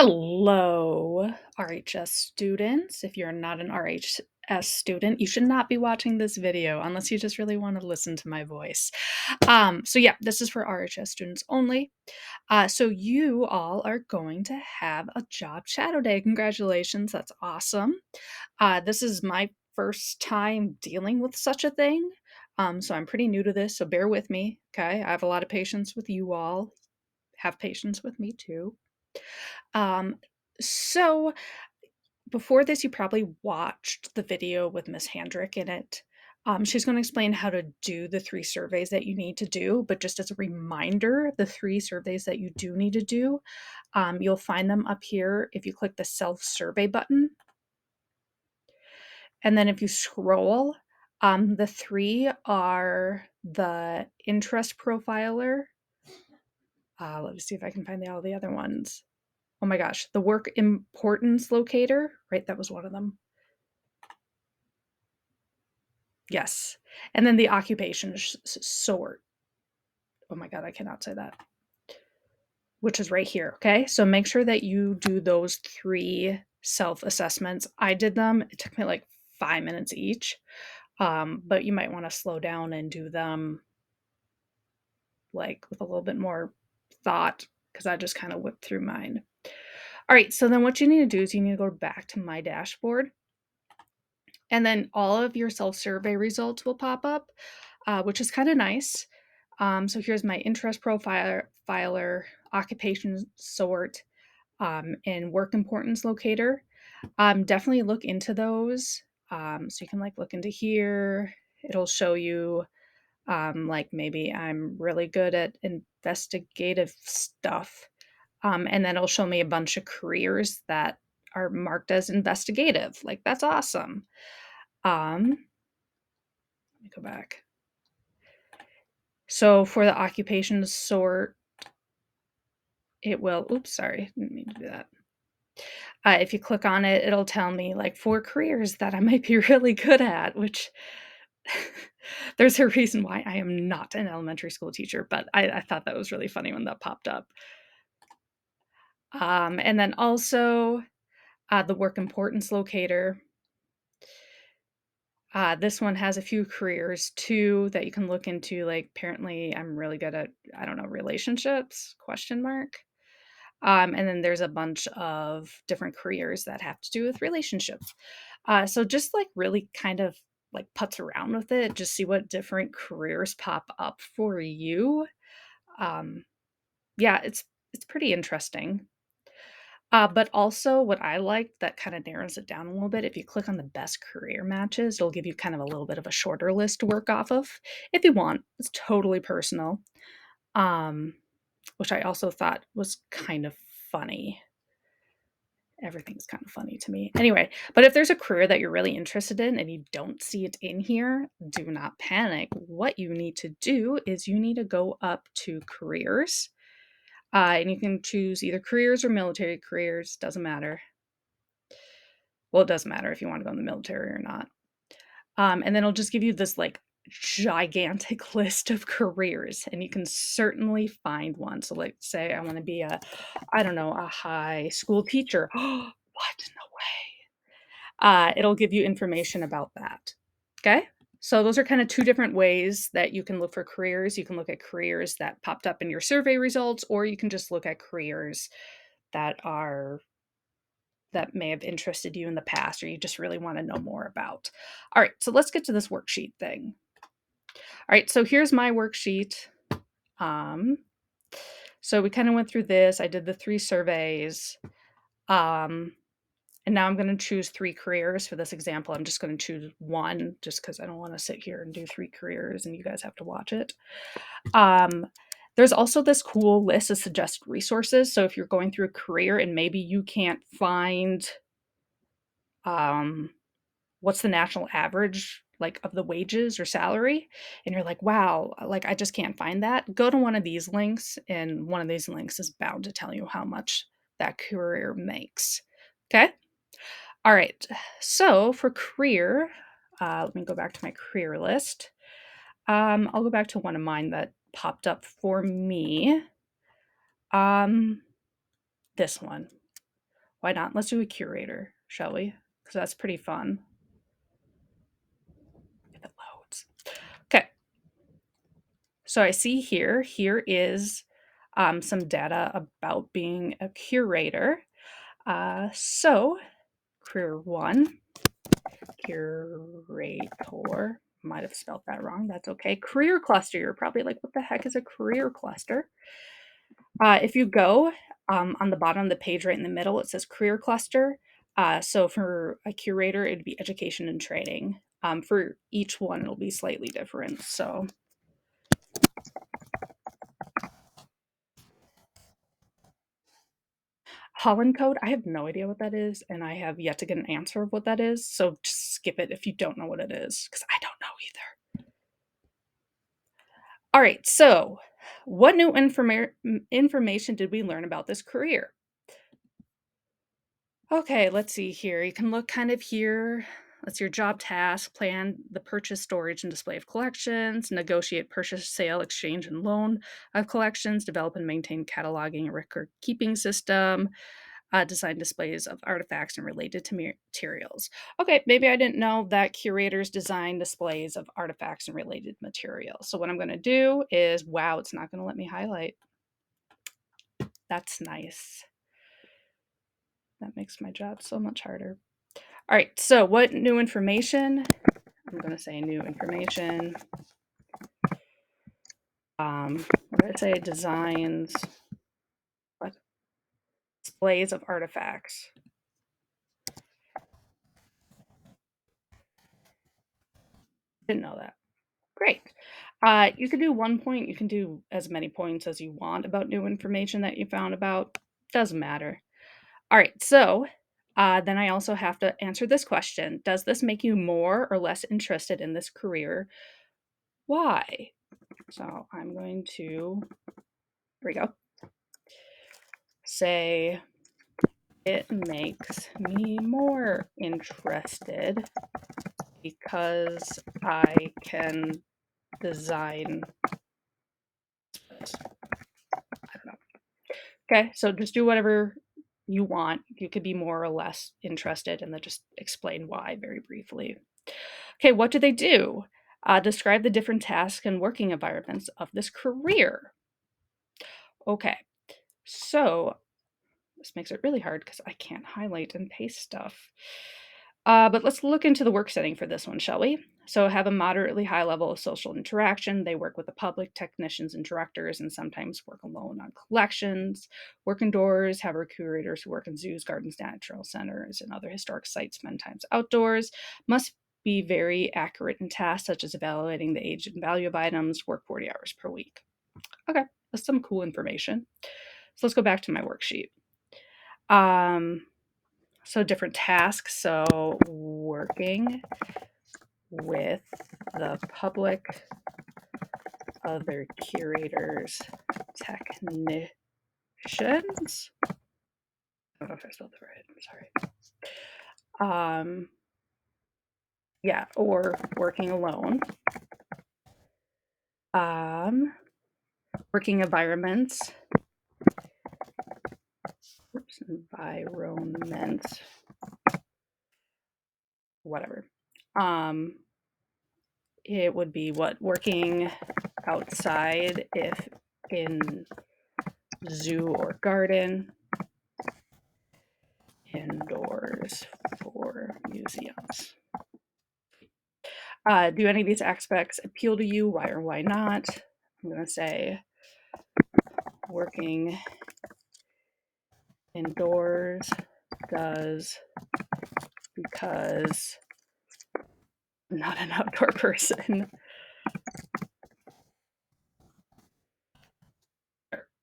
Hello, RHS students. If you're not an RHS student, you should not be watching this video unless you just really want to listen to my voice. So this is for RHS students only. So you all are going to have a job shadow day. Congratulations, that's awesome. This is my first time dealing with such a thing. So I'm pretty new to this, so bear with me, okay? I have a lot of patience with you all. Have patience with me too. Um, so before this, you probably watched the video with Miss Handrick in it. She's going to explain how to do the 3 surveys that you need to do, but just as a reminder, the 3 surveys that you do need to do, you'll find them up here if you click the self-survey button. And then if you scroll, the 3 are the interest profiler. Let me see if I can find all the other ones. Oh my gosh, the work importance locator, right? That was one of them. Yes. And then the occupation sort. Oh my God, I cannot say that. Which is right here. Okay. So make sure that you do those 3 self assessments. I did them. It took me like 5 minutes each. But you might want to slow down and do them like with a little bit more thought because I just kind of whipped through mine. All right. So then what you need to do is you need to go back to my dashboard. And then all of your self-survey results will pop up, which is kind of nice. So here's my interest profiler, occupation sort, and work importance locator. Definitely look into those. So you can like look into here. It'll show you like maybe I'm really good at investigative stuff. And then it'll show me a bunch of careers that are marked as investigative. Like that's awesome. Let me go back. So for the occupation sort, it will, oops, sorry, didn't mean to do that. If you click on it, it'll tell me like 4 careers that I might be really good at, which there's a reason why I am not an elementary school teacher, but I thought that was really funny when that popped up. And then also the work importance locator. This one has a few careers too that you can look into. Like apparently I'm really good at, I don't know, relationships, question mark. And then there's a bunch of different careers that have to do with relationships. So just like really kind of like putz around with it, just see what different careers pop up for you. Yeah, it's pretty interesting. But also what I like that kind of narrows it down a little bit, if you click on the best career matches, it'll give you kind of a little bit of a shorter list to work off of if you want. It's totally personal. Which I also thought was kind of funny. Everything's kind of funny to me. Anyway, but if there's a career that you're really interested in and you don't see it in here, do not panic. What you need to do is you need to go up to careers. And you can choose either careers or military careers, doesn't matter. Well, it doesn't matter if you want to go in the military or not. And then it'll just give you this like gigantic list of careers, and you can certainly find one. So like say I want to be a, I don't know, a high school teacher. What? No way. It'll give you information about that. Okay. So those are kind of 2 different ways that you can look for careers. You can look at careers that popped up in your survey results, or you can just look at careers that are that may have interested you in the past or you just really want to know more about. All right, so let's get to this worksheet thing. All right, so here's my worksheet. So we kind of went through this. I did the 3 surveys. And now I'm going to choose 3 careers for this example. I'm just going to choose one just because I don't want to sit here and do 3 careers and you guys have to watch it. There's also this cool list of suggested resources. So if you're going through a career and maybe you can't find what's the national average like of the wages or salary, and you're like, wow, like I just can't find that, go to one of these links, and one of these links is bound to tell you how much that career makes. Okay. All right. So for career, let me go back to my career list. I'll go back to one of mine that popped up for me. This one. Why not? Let's do a curator, shall we? Because that's pretty fun. If it loads. Okay. So I see here is some data about being a curator. So career 1, curator, might have spelled that wrong. That's okay. Career cluster. You're probably like, what the heck is a career cluster? If you go on the bottom of the page right in the middle, it says career cluster. So for a curator, it'd be education and training. For each one, it'll be slightly different. So Holland code, I have no idea what that is, and I have yet to get an answer of what that is. So just skip it if you don't know what it is, because I don't know either. All right, so what new information did we learn about this career? Okay, let's see here. You can look kind of here. That's your job task, plan the purchase, storage, and display of collections, negotiate purchase, sale, exchange, and loan of collections, develop and maintain cataloging and record keeping system, design displays of artifacts and related to materials. Okay, maybe I didn't know that curators design displays of artifacts and related materials. So what I'm going to do is, wow, it's not going to let me highlight. That's nice. That makes my job so much harder. All right, so what new information? I'm going to say new information. What did I say? Designs, what? Displays of artifacts. Didn't know that. Great. You can do 1 point. You can do as many points as you want about new information that you found about. Doesn't matter. All right, so then I also have to answer this question. Does this make you more or less interested in this career? Why? So I'm going to, here we go, say it makes me more interested because I can design. I don't know. Okay, so just do whatever you want. You could be more or less interested and then just explain why very briefly. Okay, what do they do? Describe the different tasks and working environments of this career. Okay, so this makes it really hard because I can't highlight and paste stuff. But let's look into the work setting for this one, shall we? So have a moderately high level of social interaction. They work with the public, technicians, and directors, and sometimes work alone on collections. Work indoors, have curators who work in zoos, gardens, natural centers, and other historic sites, spend times outdoors. Must be very accurate in tasks such as evaluating the age and value of items, work 40 hours per week. Okay, that's some cool information. So let's go back to my worksheet. So different tasks. So working with the public, other curators, technicians. I don't know if I spelled it right. I'm sorry. Yeah, or working alone. Working environments. Environment. Whatever. It would be what? Working outside if in zoo or garden. Indoors for museums. Do any of these aspects appeal to you? Why or why not? I'm going to say working indoors does because I'm not an outdoor person.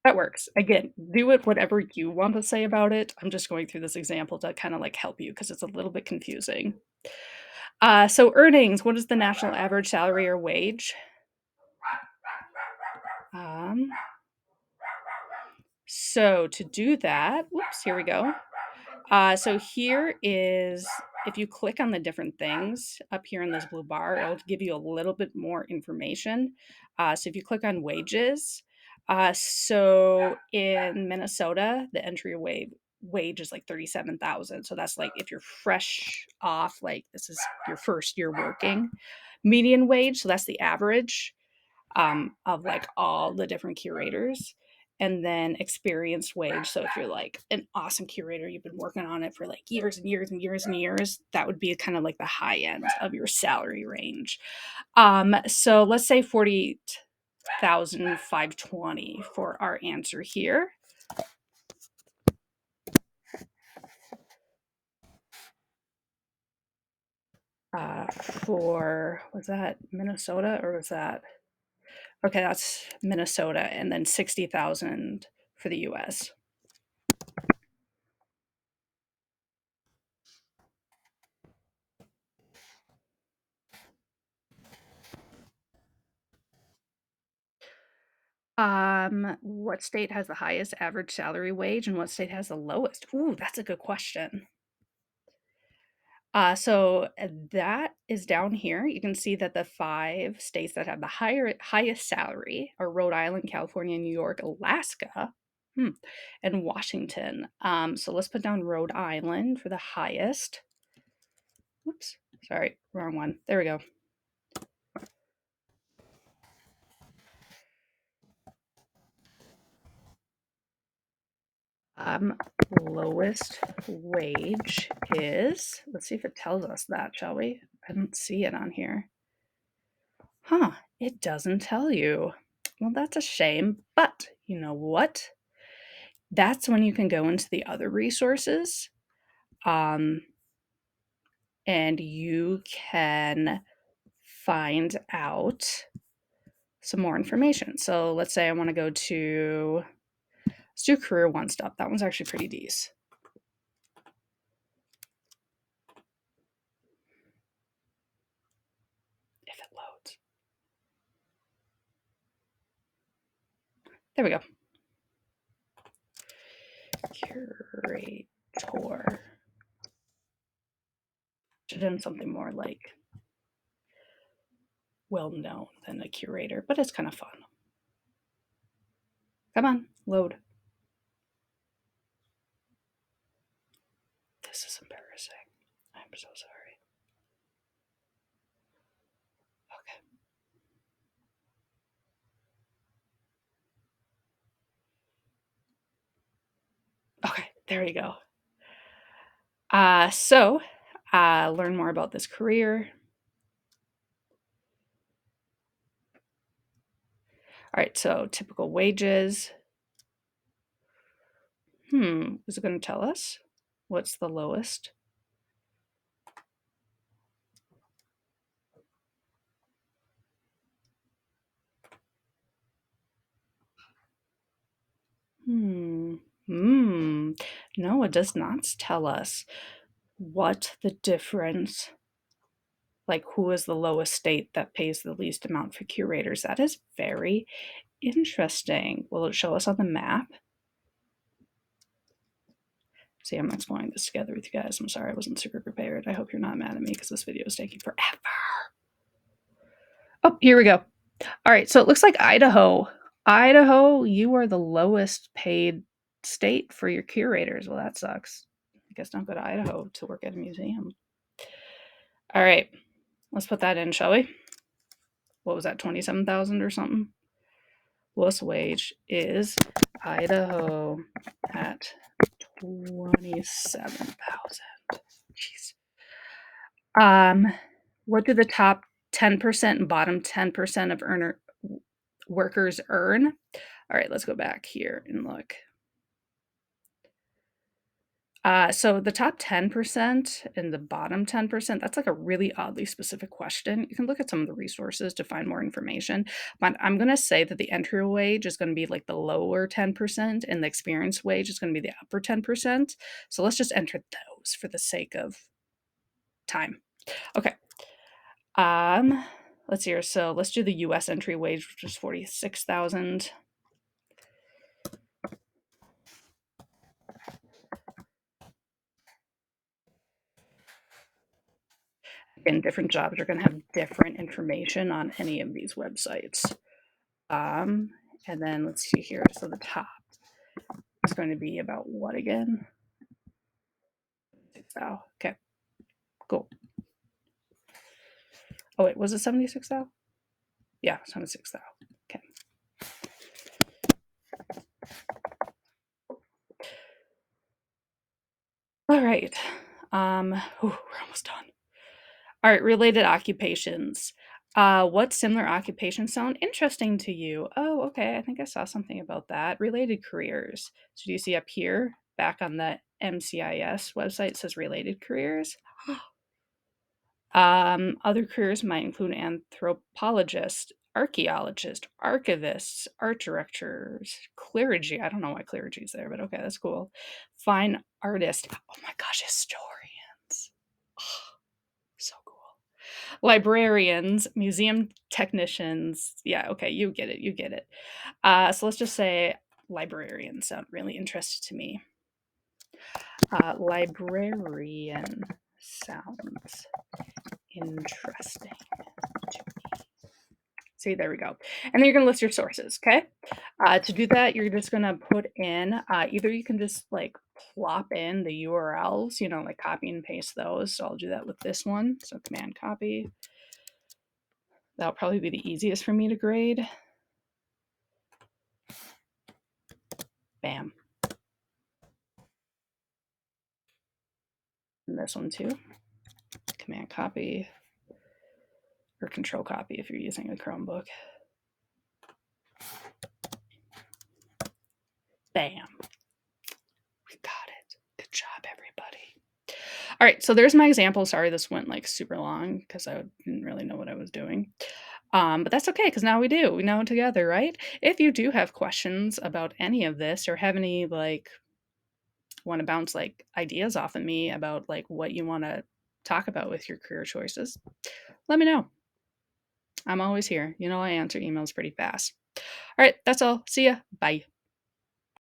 That works. Again, do it whatever you want to say about it. I'm just going through this example to kind of like help you because it's a little bit confusing. So earnings, what is the national average salary or wage? So to do that, whoops, here we go. So here is, if you click on the different things up here in this blue bar, it'll give you a little bit more information. So if you click on wages, so in Minnesota, the entry wage is like 37,000. So that's like if you're fresh off, like this is your first year working. Median wage, so that's the average of like all the different curators. And then experienced wage. So if you're like an awesome curator, you've been working on it for like years and years and years and years, that would be kind of like the high end of your salary range. So let's say 40,520 for our answer here. For, was that Minnesota or was that? Okay, that's Minnesota, and then 60,000 for the US. What state has the highest average salary wage and what state has the lowest? Ooh, that's a good question. So that is down here. You can see that the 5 states that have the highest salary are Rhode Island, California, New York, Alaska, and Washington. So let's put down Rhode Island for the highest. Whoops, sorry, wrong one. There we go. Lowest wage is, let's see if it tells us that, shall we? I don't see it on here. Huh, it doesn't tell you. Well, that's a shame, but you know what? That's when you can go into the other resources, and you can find out some more information. So let's say I want to go to, let's do Career One Stop. That one's actually pretty decent. If it loads. There we go. Curator. Should have done something more like well known than a curator, but it's kind of fun. Come on, load. This is embarrassing. I'm so sorry. Okay, there you go. So learn more about this career. All right, so typical wages. Is it going to tell us what's the lowest? No, it does not tell us what the difference, like who is the lowest state that pays the least amount for curators. That is very interesting. Will it show us on the map? See, I'm exploring this together with you guys. I'm sorry I wasn't super prepared. I hope you're not mad at me because this video is taking forever. Oh, here we go. All right, so it looks like Idaho. Idaho, you are the lowest paid state for your curators. Well, that sucks. I guess don't go to Idaho to work at a museum. All right, let's put that in, shall we? What was that, 27,000 or something? Lowest wage is Idaho at 27,000. Jeez. What do the top 10% and bottom 10% of workers earn? All right, let's go back here and look. So the top 10% and the bottom 10%, that's like a really oddly specific question. You can look at some of the resources to find more information, but I'm going to say that the entry wage is going to be like the lower 10% and the experience wage is going to be the upper 10%. So let's just enter those for the sake of time. Okay. Let's see here. So let's do the US entry wage, which is 46,000. And different jobs are going to have different information on any of these websites. And then let's see here. So the top is going to be about what again? thou. Okay, cool. Oh wait, was it 76 thou? Yeah, 76 thou. Okay. All right. We're almost done. All right, related occupations. What similar occupations sound interesting to you? Oh, okay. I think I saw something about that. Related careers. So do you see up here, back on the MCIS website, it says related careers? Other careers might include anthropologist, archaeologist, archivists, art directors, clergy. I don't know why clergy is there, but okay, that's cool. Fine artist. Oh my gosh, historians. So cool. Librarians, museum technicians. Yeah, okay, you get it. You get it. So let's just say librarians sound really interested to me. Librarian sounds interesting to me. See, there we go. And then you're going to list your sources, okay? To do that, you're just going to put in, either you can just like plop in the URLs, like copy and paste those. So I'll do that with this one. So command copy. That'll probably be the easiest for me to grade. Bam. And this one too. Command copy or control copy if you're using a Chromebook. Bam. We got it. Good job, everybody. All right, so there's my example. Sorry, this went like super long because I didn't really know what I was doing. But that's okay because now we do. We know it together, right? If you do have questions about any of this or have any like want to bounce like ideas off of me about like what you want to talk about with your career choices, let me know. I'm always here. I answer emails pretty fast. All right, that's all. See ya. Bye.